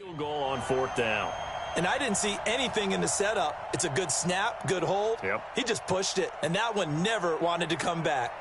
Field goal on 4th down. And I didn't see anything in the setup. It's a good snap, good hold. Yep. He just pushed it, and that one never wanted to come back.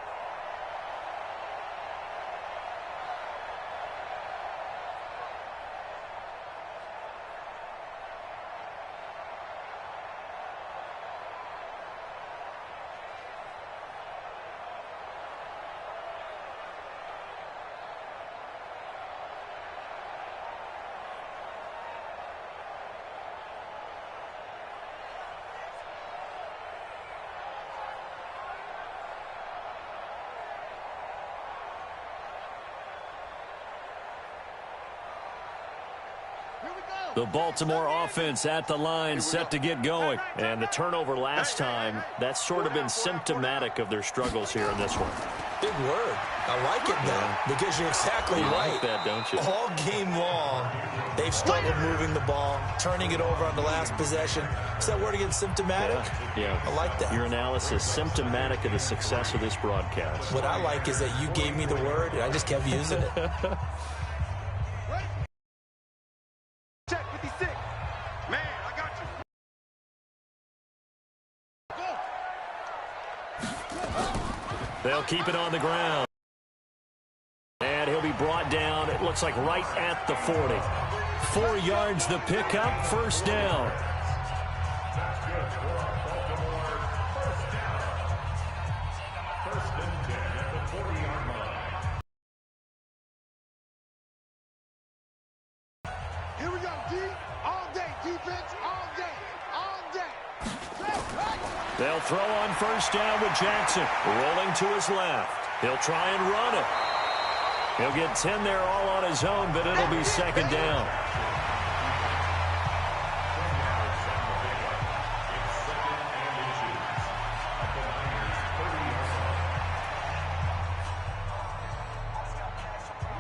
The Baltimore offense at the line, set to get going. And the turnover last time, that's sort of been symptomatic of their struggles here in this one. Big word. I like it now because you're exactly right. You like that, don't you? All game long, they've struggled moving the ball, turning it over on the last possession. Is that word again, symptomatic? Yeah. I like that. Your analysis, symptomatic of the success of this broadcast. What I like is that you gave me the word, and I just kept using it. Check 56. Man, I got you. They'll keep it on the ground. And he'll be brought down, it looks like right at the 40. 4 yards the pickup, 1st down. Here we go, D. All day. Defense, all day. All day. They'll throw on 1st down with Jackson. Rolling to his left. He'll try and run it. He'll get 10 there all on his own, but it'll be 2nd down.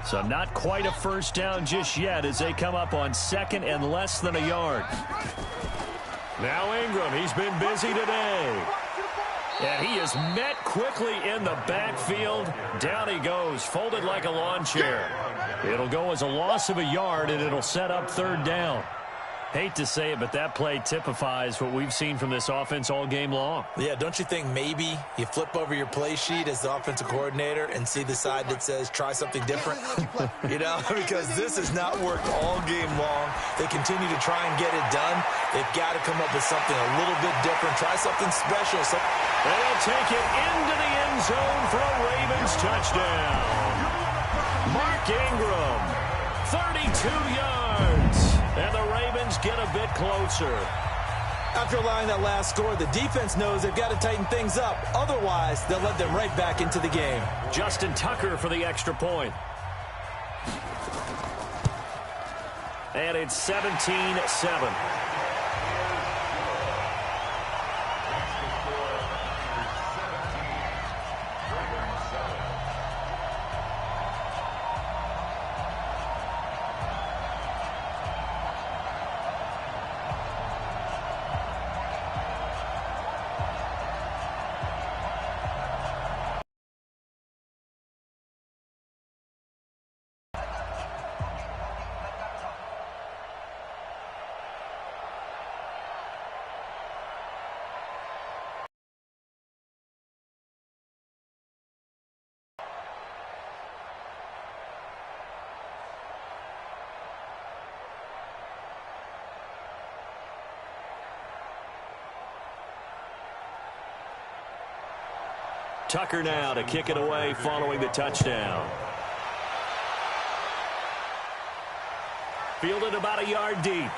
So not quite a 1st down just yet as they come up on 2nd and less than a yard. Now Ingram, he's been busy today. And he is met quickly in the backfield. Down he goes, folded like a lawn chair. It'll go as a loss of a yard, and it'll set up 3rd down. Hate to say it, but that play typifies what we've seen from this offense all game long. Yeah, don't you think maybe you flip over your play sheet as the offensive coordinator and see the side that says try something different? You know, because this has not worked all game long. They continue to try and get it done. They've got to come up with something a little bit different. Try something special. They'll take it into the end zone for a Ravens touchdown. Mark Ingram, 32 yards. And the Ravens get a bit closer. After allowing that last score, the defense knows they've got to tighten things up. Otherwise, they'll let them right back into the game. Justin Tucker for the extra point. And it's 17-7. Tucker now to kick it away following the touchdown. Fielded about a yard deep.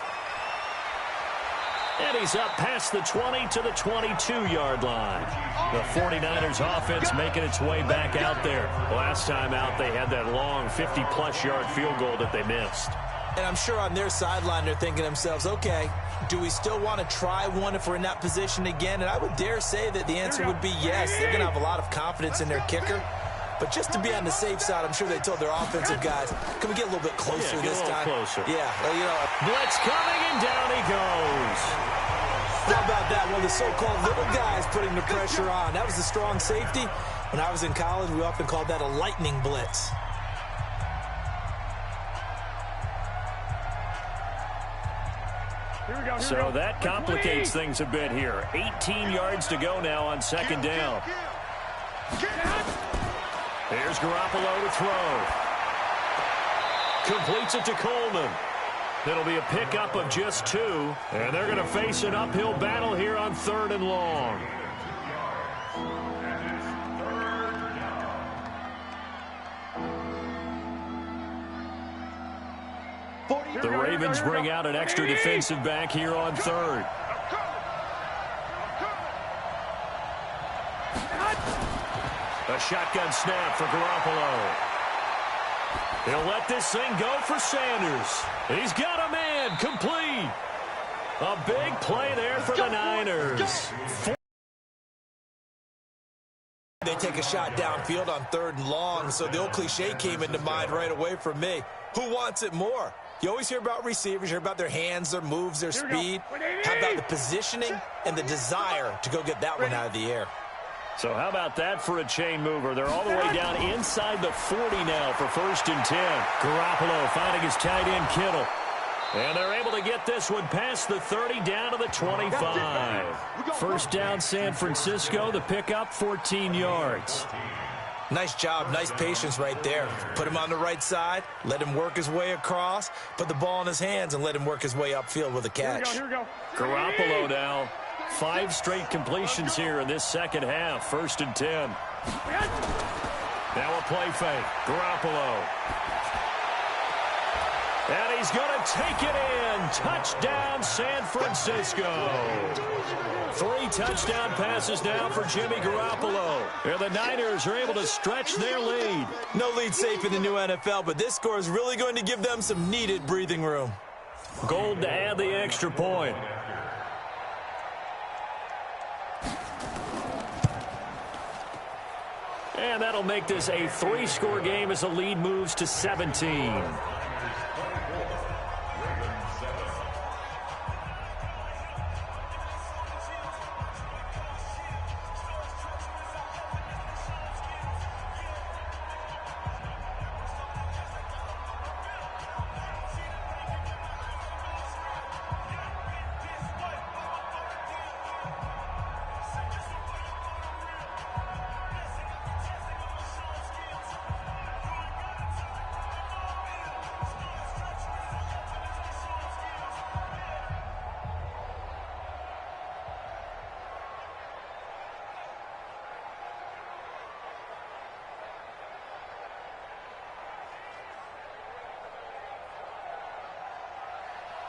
And he's up past the 20 to the 22-yard line. The 49ers offense making its way back out there. Last time out, they had that long 50-plus yard field goal that they missed. And I'm sure on their sideline they're thinking to themselves, okay, do we still want to try one if we're in that position again? And I would dare say that the answer would be yes. They're going to have a lot of confidence in their kicker. But just to be on the safe side, I'm sure they told their offensive guys, can we get a little bit closer this time? Closer. Yeah, well, you know. Blitz coming, and down he goes. How about that? One of the so-called little guys putting the pressure on. That was the strong safety. When I was in college, we often called that a lightning blitz. So that complicates things a bit here. 18 yards to go now on second down. Here's Garoppolo to throw. Completes it to Coleman. It'll be a pickup of just 2, and they're going to face an uphill battle here on 3rd and long. The Ravens bring out an extra defensive back here on 3rd. A shotgun snap for Garoppolo. He'll let this thing go for Sanders. He's got a man, complete. A big play there for the Niners. They take a shot downfield on 3rd and long, so the old cliche came into mind right away for me. Who wants it more? You always hear about receivers, you hear about their hands, their moves, their speed. How about the positioning and the desire to go get that one out of the air? So how about that for a chain mover? They're all the way down inside the 40 now for 1st and 10. Garoppolo finding his tight end Kittle. And they're able to get this one past the 30 down to the 25. First down San Francisco, the pickup 14 yards. Nice job, nice patience right there. Put him on the right side, let him work his way across, put the ball in his hands, and let him work his way upfield with a catch. Garoppolo now. 5 straight completions here in this second half. 1st and 10. Now a play fake. Garoppolo. And he's going to take it in. Touchdown, San Francisco. 3 touchdown passes now for Jimmy Garoppolo. And the Niners are able to stretch their lead. No lead safe in the new NFL, but this score is really going to give them some needed breathing room. Gold to add the extra point. And that'll make this a 3-score game as the lead moves to 17.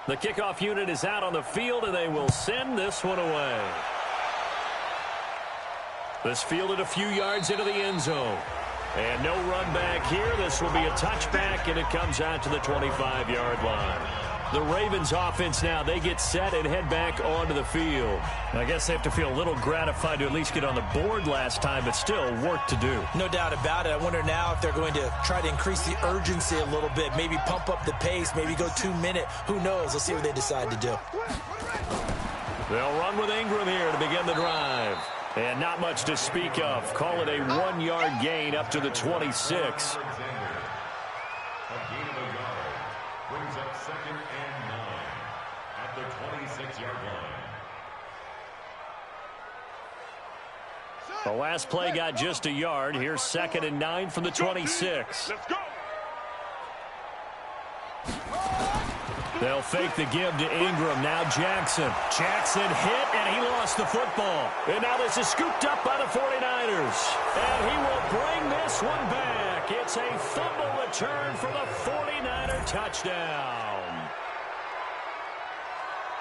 The kickoff unit is out on the field, and they will send this one away. This fielded a few yards into the end zone. And no run back here. This will be a touchback, and it comes out to the 25-yard line. The Ravens offense now, they get set and head back onto the field. I guess they have to feel a little gratified to at least get on the board last time, but still work to do. No doubt about it. I wonder now if they're going to try to increase the urgency a little bit, maybe pump up the pace, maybe go 2-minute. Who knows? Let's see what they decide to do. They'll run with Ingram here to begin the drive. And not much to speak of. Call it a 1-yard gain up to the 26. The last play got just a yard. Here's 2nd and 9 from the 26. Let's go. They'll fake the give to Ingram. Now Jackson. Jackson hit, and he lost the football. And now this is scooped up by the 49ers. And he will bring this one back. It's a fumble return for the 49er touchdown.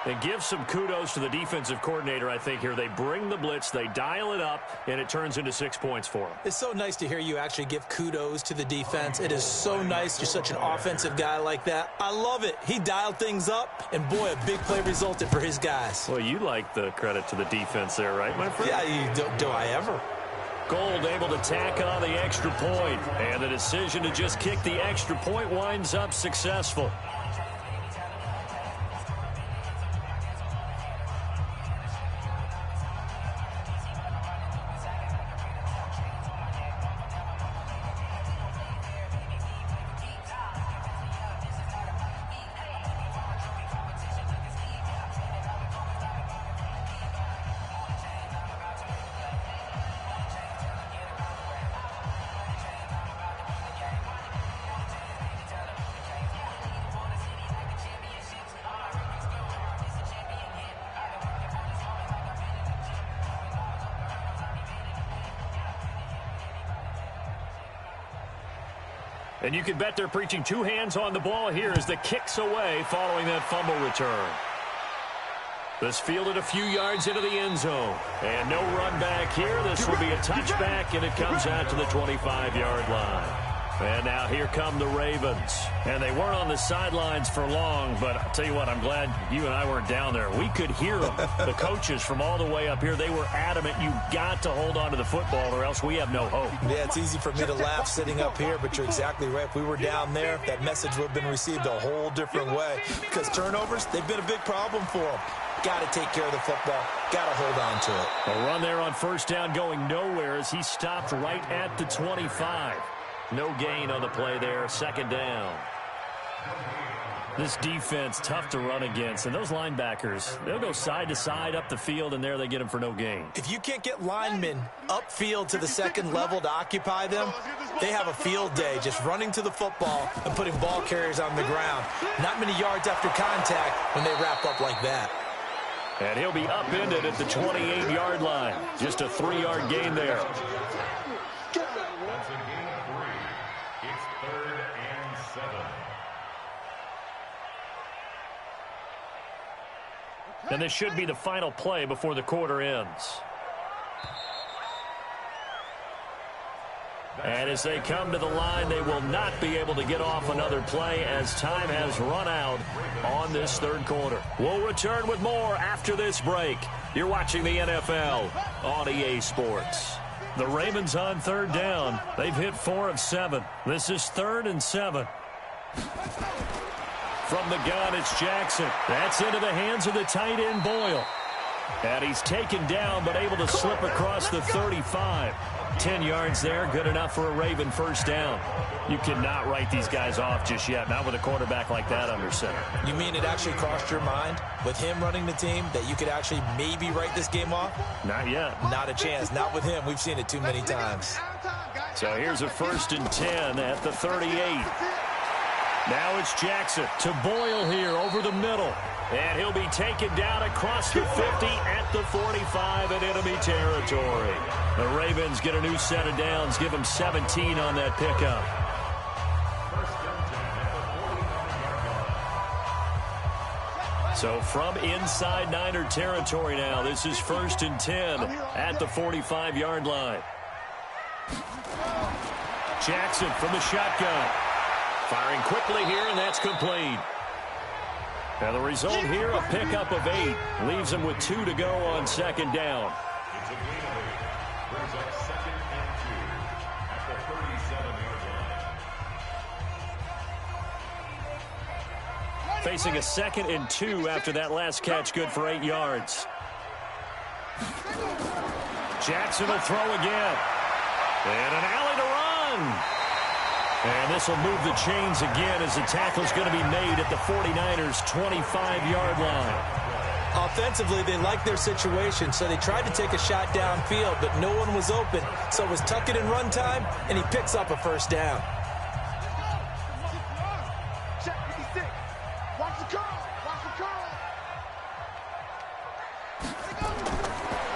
And give some kudos to the defensive coordinator, I think, here. They bring the blitz, they dial it up, and it turns into 6 points for them. It's so nice to hear you actually give kudos to the defense. It is so nice. You're such an offensive guy like that. I love it. He dialed things up, and boy, a big play resulted for his guys. Well, you like the credit to the defense there, right, my friend? Yeah, do I ever? Gold able to tack on the extra point, and the decision to just kick the extra point winds up successful. And you can bet they're preaching two hands on the ball here as the kick's away following that fumble return. This fielded a few yards into the end zone. And no run back here. This will be a touchback, and it comes out to the 25-yard line. And now here come the Ravens. And they weren't on the sidelines for long, but I'll tell you what, I'm glad you and I weren't down there. We could hear them. The coaches from all the way up here, they were adamant, you've got to hold on to the football or else we have no hope. Yeah, it's easy for me to laugh sitting up here, but you're exactly right. If we were down there, that message would have been received a whole different way. Because turnovers, they've been a big problem for them. Got to take care of the football. Got to hold on to it. A run there on first down going nowhere as he stopped right at the 25. No gain on the play there. Second down. This defense, tough to run against. And those linebackers, they'll go side to side up the field, and there they get them for no gain. If you can't get linemen upfield to the second level to occupy them, they have a field day just running to the football and putting ball carriers on the ground. Not many yards after contact when they wrap up like that. And he'll be upended at the 28-yard line. Just a 3-yard gain there. And this should be the final play before the quarter ends. And as they come to the line, they will not be able to get off another play as time has run out on this third quarter. We'll return with more after this break. You're watching the NFL on EA Sports. The Ravens on third down. They've hit 4 of 7. This is 3rd and 7. From the gun, it's Jackson. That's into the hands of the tight end, Boyle. And he's taken down, but able to slip across the 35. 10 yards there, good enough for a Raven first down. You cannot write these guys off just yet, not with a quarterback like that under center. You mean it actually crossed your mind with him running the team that you could actually maybe write this game off? Not yet. Not a chance. Not with him. We've seen it too many times. So here's a 1st and 10 at the 38. Now it's Jackson to Boyle here over the middle. And he'll be taken down across the 50 at the 45 in enemy territory. The Ravens get a new set of downs, give them 17 on that pickup. So from inside Niner territory now, this is 1st and 10 at the 45-yard line. Jackson from the shotgun. Firing quickly here, and that's complete. And the result here, a pickup of 8. Leaves them with 2 to go on 2nd down. Facing a 2nd and 2 after that last catch, good for 8 yards. Jackson will throw again. And an alley to run. And this will move the chains again as the tackle's going to be made at the 49ers' 25-yard line. Offensively, they like their situation, so they tried to take a shot downfield, but no one was open. So it was tuck it and run time, and he picks up a first down. Check 56. Watch the curl. Watch the curl.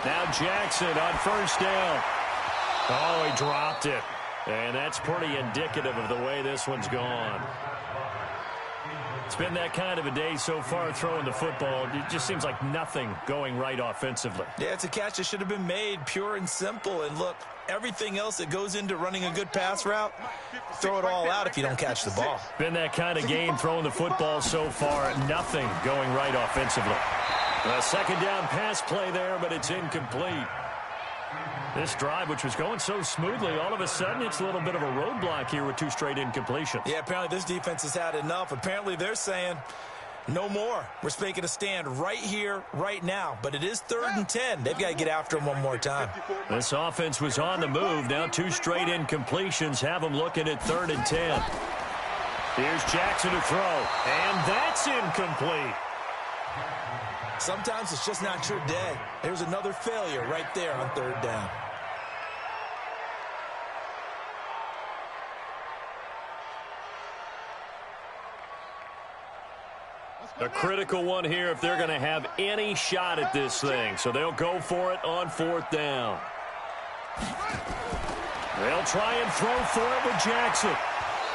Now Jackson on first down. Oh, he dropped it. And that's pretty indicative of the way this one's gone. It's been that kind of a day so far throwing the football. It just seems like nothing going right offensively. Yeah, it's a catch that should have been made, pure and simple. And look, everything else that goes into running a good pass route, throw it all out if you don't catch the ball. Been that kind of game throwing the football so far. Nothing going right offensively. A 2nd down pass play there, but it's incomplete. This drive, which was going so smoothly, all of a sudden it's a little bit of a roadblock here with 2 straight incompletions. Yeah, apparently this defense has had enough. Apparently they're saying no more. We're making a stand right here, right now. But it is 3rd and 10. They've got to get after him one more time. This offense was on the move. Now 2 straight incompletions have them looking at 3rd and 10. Here's Jackson to throw. And that's incomplete. Sometimes it's just not your day. There's another failure right there on 3rd down. A critical one here if they're going to have any shot at this thing. So they'll go for it on 4th down. They'll try and throw for it with Jackson.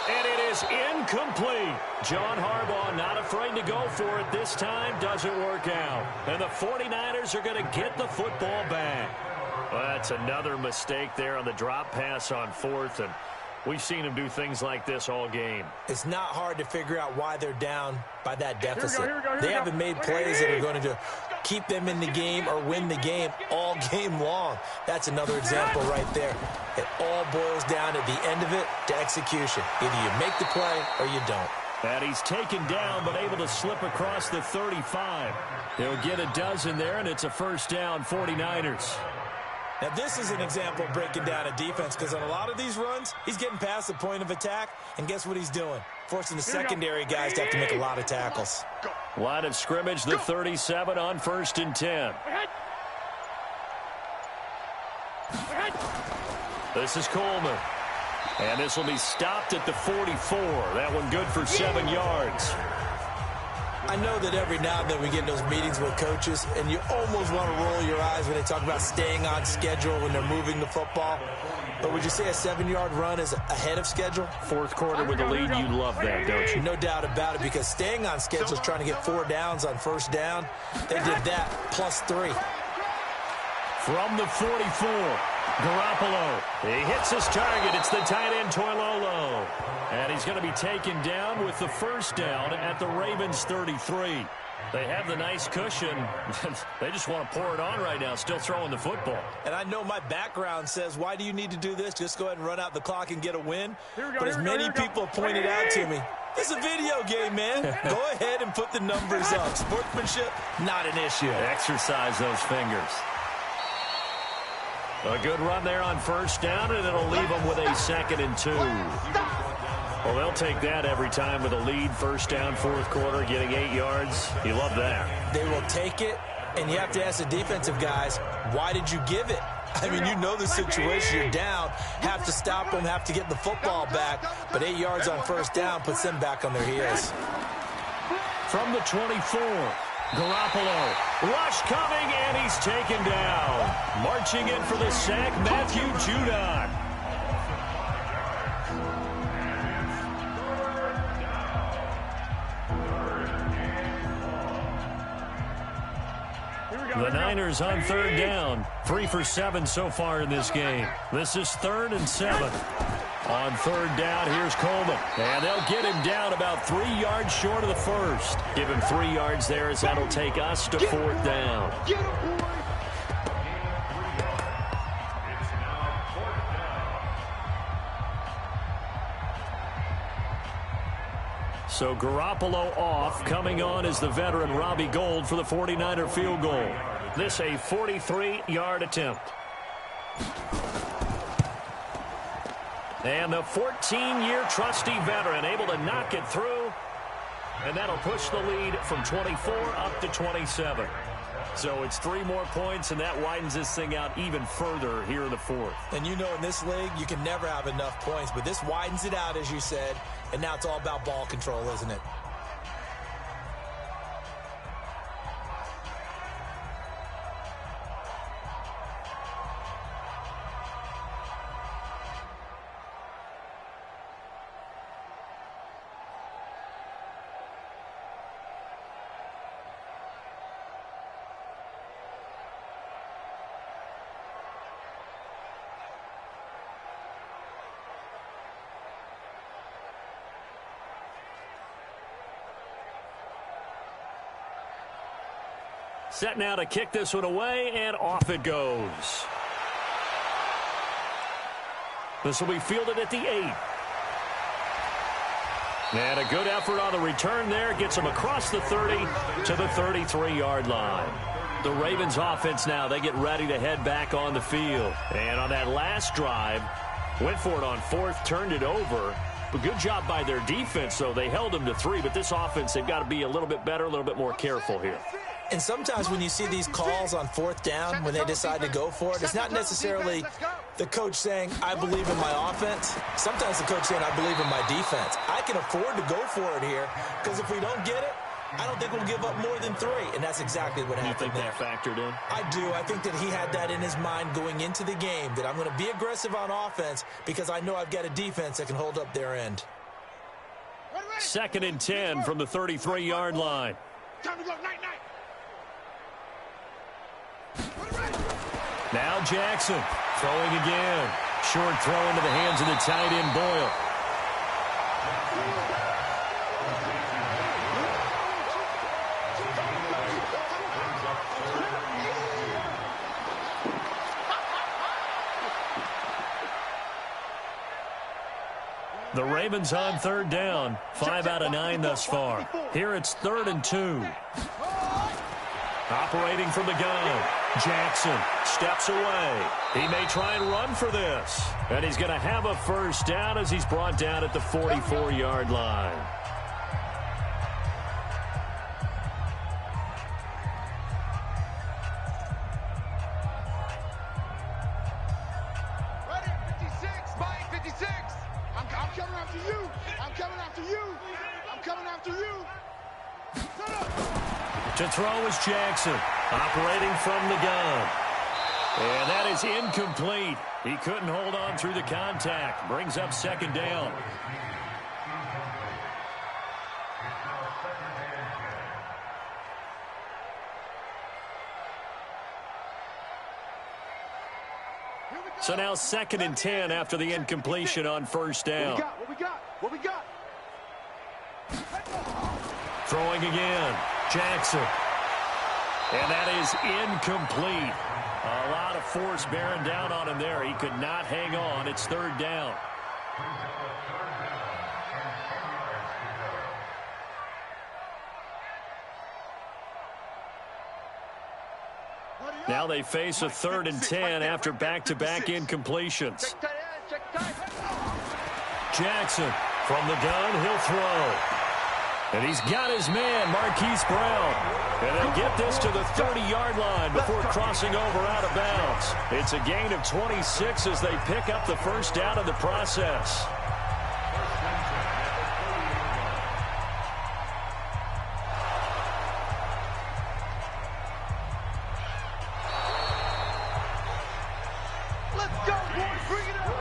And it is incomplete. John Harbaugh not afraid to go for it this time. Doesn't work out. And the 49ers are going to get the football back. Well, that's another mistake there on the drop pass on fourth. And we've seen him do things like this all game. It's not hard to figure out why they're down by that deficit. They haven't made plays that are going to keep them in the game or win the game all game long. That's another example right there. It all boils down at the end of it to execution. Either you make the play or you don't. And he's taken down but able to slip across the 35. He'll get a dozen there, and it's a first down, 49ers. Now, this is an example of breaking down a defense because on a lot of these runs, he's getting past the point of attack, and guess what he's doing? Forcing the secondary guys to have to make a lot of tackles. Line of scrimmage, the 37 on 1st and 10. This is Coleman. And this will be stopped at the 44. That one good for 7 yards. I know that every now and then we get in those meetings with coaches, and you almost want to roll your eyes when they talk about staying on schedule when they're moving the football. But would you say a 7-yard run is ahead of schedule? Fourth quarter with the lead, you love that, don't you? No doubt about it, because staying on schedule is trying to get 4 downs on first down. They did that plus 3. From the 44, Garoppolo. He hits his target. It's the tight end, Toilolo. And he's going to be taken down with the first down at the Ravens 33. They have the nice cushion. They just want to pour it on right now, still throwing the football. And I know my background says, why do you need to do this? Just go ahead and run out the clock and get a win. But as many people pointed out to me, it's a video game, man. Go ahead and put the numbers up. Sportsmanship, not an issue. Exercise those fingers. A good run there on first down, and it'll leave them with a 2nd and 2. Well, they'll take that every time with a lead. First down, fourth quarter, getting 8 yards. You love that. They will take it, and you have to ask the defensive guys, why did you give it? I mean, you know the situation. You're down, have to stop them, have to get the football back. But 8 yards on first down puts them back on their heels. From the 24, Garoppolo. Rush coming, and he's taken down. Marching in for the sack, Matthew Judon. The Niners on 3rd down. 3 for 7 so far in this game. This is 3rd and 7. On 3rd down, here's Coleman. And they'll get him down about 3 yards short of the first. Give him 3 yards there as that'll take us to 4th down. So Garoppolo off. Coming on is the veteran Robbie Gould for the 49er field goal. This a 43-yard attempt. And the 14-year trusty veteran able to knock it through. And that'll push the lead from 24 up to 27. So it's 3 more points, and that widens this thing out even further here in the 4th. And you know in this league, you can never have enough points. But this widens it out, as you said. And now it's all about ball control, isn't it? Set now to kick this one away, and off it goes. This will be fielded at the 8. And a good effort on the return there. Gets him across the 30 to the 33-yard line. The Ravens offense now, they get ready to head back on the field. And on that last drive, went for it on 4th, turned it over. But good job by their defense, though. They held them to 3, but this offense, they've got to be a little bit better, a little bit more careful here. And sometimes when you see these calls on 4th down, when they decide to go for it, it's not necessarily the coach saying, I believe in my offense. Sometimes the coach saying, I believe in my defense. I can afford to go for it here, because if we don't get it, I don't think we'll give up more than 3. And that's exactly what happened there. You think that factored in? I do. I think that he had that in his mind going into the game, that I'm going to be aggressive on offense because I know I've got a defense that can hold up their end. 2nd and 10 from the 33-yard line. Time to go. Night, night. Now Jackson throwing again. Short throw into the hands of the tight end, Boyle. The Ravens on 3rd down. 5 out of 9 thus far. Here it's 3rd and 2. Operating from the gun. Jackson steps away. He may try and run for this. And he's going to have a first down as he's brought down at the 44-yard line. Ready? 56. Mike, 56. I'm coming after you. I'm coming after you. I'm coming after you. Shut up. To throw is Jackson, operating from the gun. And that is incomplete. He couldn't hold on through the contact. Brings up 2nd down. So now 2nd and 10 after the incompletion on 1st down. What we got? What we got? Throwing again. Jackson. And that is incomplete. A lot of force bearing down on him there. He could not hang on. It's 3rd down. Now they face a 3rd and 10 after back-to-back incompletions. Jackson from the gun. He'll throw. And he's got his man, Marquise Brown. And they'll get this to the 30-yard line before crossing over out of bounds. It's a gain of 26 as they pick up the first down in the process. Let's go, boys. Bring it up.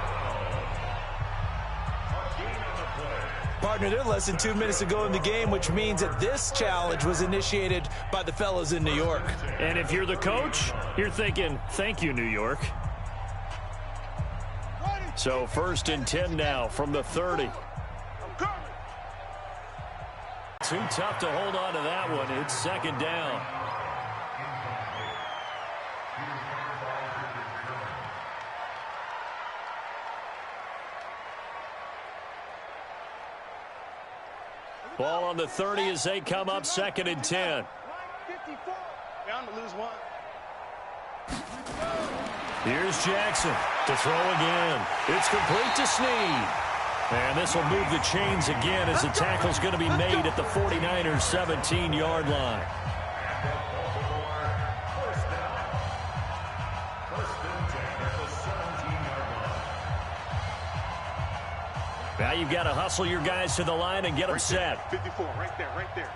Partner, they're less than 2 minutes to go in the game, which means that this challenge was initiated by the fellas in New York. And if you're the coach, you're thinking, thank you, New York. So 1st and 10 now from the 30. Too tough to hold on to that one. It's 2nd down. Ball on the 30 as they come up 2nd and 10. Bound to lose one. Here's Jackson to throw again. It's complete to Snead. And this will move the chains again as the tackle's going to be made at the 49ers 17-yard line. Now you've got to hustle your guys to the line and get them set. 54, right there,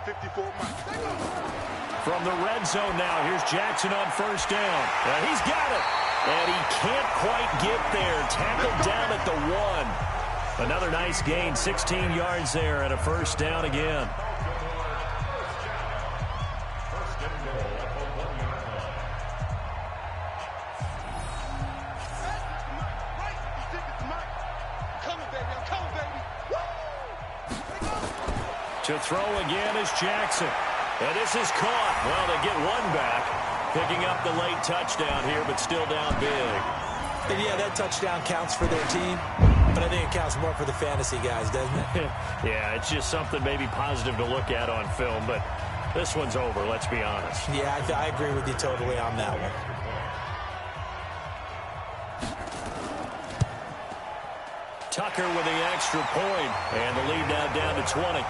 54 miles. From the red zone now, here's Jackson on 1st down. He's got it. And he can't quite get there. Tackled down at the 1. Another nice gain, 16 yards there and a 1st down again. To throw again is Jackson. And this is caught. Well, they get one back. Picking up the late touchdown here, but still down big. And yeah, that touchdown counts for their team, but I think it counts more for the fantasy guys, doesn't it? Yeah, it's just something maybe positive to look at on film, but this one's over, let's be honest. Yeah, I agree with you totally on that one. Tucker with the extra point, and the lead now down to 20.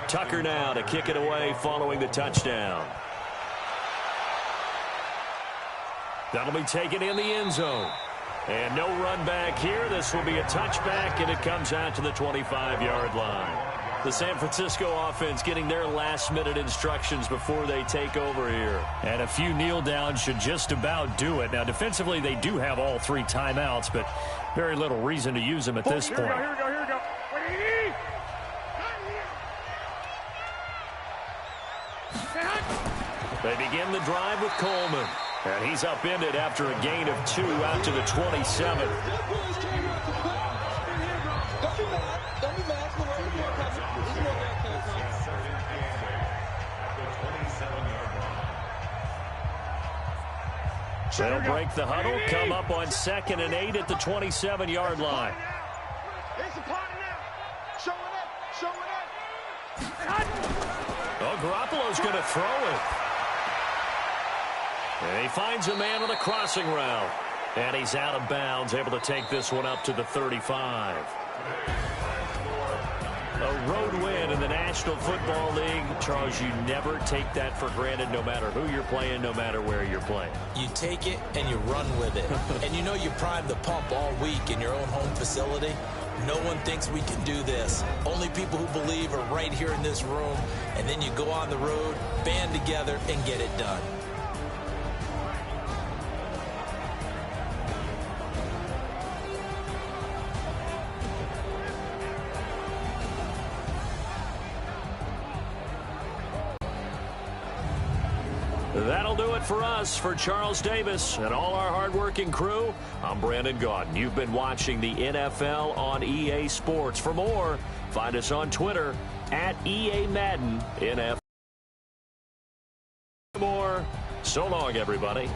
Tucker now to kick it away following the touchdown. That'll be taken in the end zone. And no run back here. This will be a touchback, and it comes out to the 25-yard line. The San Francisco offense getting their last-minute instructions before they take over here. And a few kneel-downs should just about do it. Now, defensively, they do have all 3 timeouts, but very little reason to use them at this point. Here we go. They begin the drive with Coleman. And he's upended after a gain of 2 out to the 27. They'll break the huddle, come up on 2nd and 8 at the 27-yard line. Oh, Garoppolo's going to throw it. And he finds a man on a crossing route. And he's out of bounds, able to take this one up to the 35. A road win in the National Football League. Charles, you never take that for granted no matter who you're playing, no matter where you're playing. You take it and you run with it. And you know you primed the pump all week in your own home facility. No one thinks we can do this. Only people who believe are right here in this room. And then you go on the road, band together, and get it done. That'll do it for us. For Charles Davis and all our hardworking crew, I'm Brandon Gaudin. You've been watching the NFL on EA Sports. For more, find us on Twitter at EA Madden NFL. More. So long, everybody.